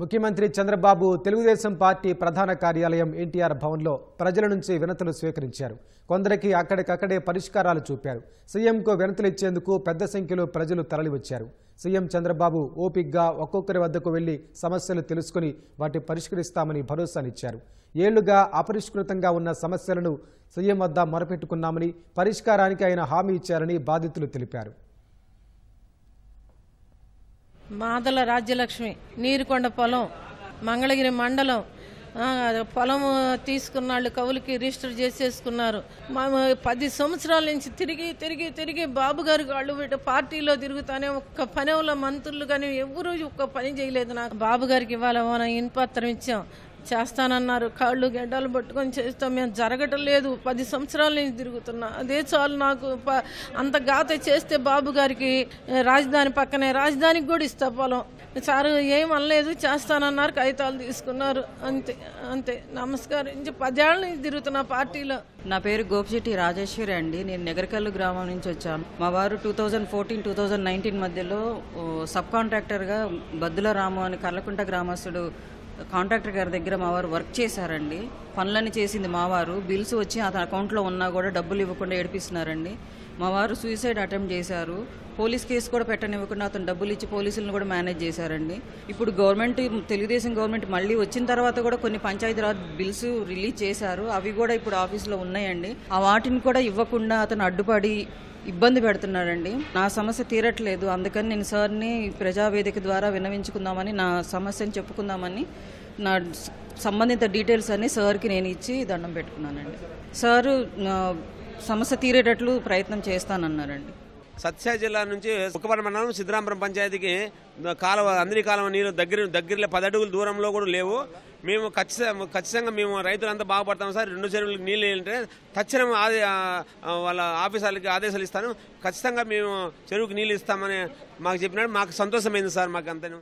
ముఖ్యమంత్రి చంద్రబాబు తెలుగుదేశం పార్టీ ప్రధాన కార్యాలయం ఎన్టీఆర్ భవన్లో ప్రజల నుంచి వినతులు స్వీకరించారు. కొందరికి అక్కడికక్కడే పరిష్కారాలు చూపారు. సీఎంకు వినతులు ఇచ్చేందుకు పెద్ద సంఖ్యలో ప్రజలు తరలివచ్చారు. సీఎం చంద్రబాబు ఓపికగా ఒక్కొక్కరి వద్దకు వెళ్లి సమస్యలు తెలుసుకుని వాటి పరిష్కరిస్తామని భరోసానిచ్చారు. ఏళ్లుగా అపరిష్కృతంగా ఉన్న సమస్యలను సీఎం వద్ద మొరపెట్టుకున్నామని, పరిష్కారానికి ఆయన హామీ ఇచ్చారని బాధితులు తెలిపారు. మాదల రాజ్యలక్ష్మి నీరుకొండ పొలం మంగళగిరి మండలం పొలం తీసుకున్న వాళ్ళు కవులకి రిజిస్టర్ చేసేసుకున్నారు. 10 సంవత్సరాల నుంచి తిరిగి బాబు గారి వాళ్ళు పార్టీలో తిరుగుతానే ఒక్క పనిలో మంత్రులు కానీ ఎవరు ఒక్క పని చేయలేదు. నాకు బాబు గారికి ఇవాళ ఇన్పత్రం ఇచ్చాం, చేస్తానన్నారు. కాళ్ళు గెడ్డలు పట్టుకొని చేస్తాం, మేము జరగటం లేదు. 10 సంవత్సరాల నుంచి తిరుగుతున్నా, అదే చాలు నాకు. అంత గాత చేస్తే బాబు గారికి రాజధాని పక్కనే రాజధానికి కూడా ఇస్తా పొలం. సారు ఏం అనలేదు, చేస్తానన్నారు, కాగితాలు తీసుకున్నారు, అంతే. నమస్కారం. 10 ఏళ్ళ నుంచి తిరుగుతున్నా పార్టీలో. నా పేరు గోపిశెట్టి రాజేశ్వరి అండి. నేను నెగరకల్లు గ్రామం నుంచి వచ్చాను. మా వారు 2014-2019 మధ్యలో సబ్ కాంట్రాక్టర్గా బద్దుల రాము అని కర్లకుంట గ్రామస్తుడు కాంట్రాక్టర్ గారి దగ్గర మా వారు వర్క్ చేశారండి. పనులన్నీ చేసింది మా వారు. బిల్స్ వచ్చి అతని అకౌంట్లో ఉన్నా కూడా డబ్బులు ఇవ్వకుండా ఏడిపిస్తున్నారండి. మా వారు సూసైడ్ అటెంప్ట్ చేశారు. పోలీస్ కేసు కూడా పెట్టనివ్వకుండా అతను డబ్బులు ఇచ్చి పోలీసులను కూడా మేనేజ్ చేశారండి. ఇప్పుడు తెలుగుదేశం గవర్నమెంట్ మళ్ళీ వచ్చిన తర్వాత కూడా కొన్ని పంచాయతీరాజ్ బిల్స్ రిలీజ్ చేశారు. అవి కూడా ఇప్పుడు ఆఫీస్లో ఉన్నాయండి. ఆ వాటిని కూడా ఇవ్వకుండా అతను అడ్డుపడి ఇబ్బంది పెడుతున్నాడండి. నా సమస్య తీరట్లేదు. అందుకని నేను సార్ని ప్రజావేదిక ద్వారా విన్నవించుకుందామని, నా సమస్యను చెప్పుకుందామని నా సంబంధిత డీటెయిల్స్ అన్ని సార్కి నేను ఇచ్చి దండం పెట్టుకున్నానండి. సారు సమస్య తీరేటట్లు ప్రయత్నం చేస్తానన్నారండి. సత్యసాయి జిల్లా నుంచి బుక్కపట్నం మండలం సిద్ధరాంపురం పంచాయతీకి అందరి కాలువ నీరు దగ్గరలో 10 అడుగుల దూరంలో కూడా లేవు. మేము ఖచ్చితంగా మేము రైతులంతా బాగుపడతాం సార్. 2 చెరువులకు నీళ్ళు ఏంటంటే తక్షణం వాళ్ళ ఆఫీసర్లకి ఆదేశాలు ఇస్తాను. ఖచ్చితంగా మేము చెరువుకి నీళ్ళు ఇస్తామని మాకు చెప్పినాడు. మాకు సంతోషమైంది సార్. మాకు అంతను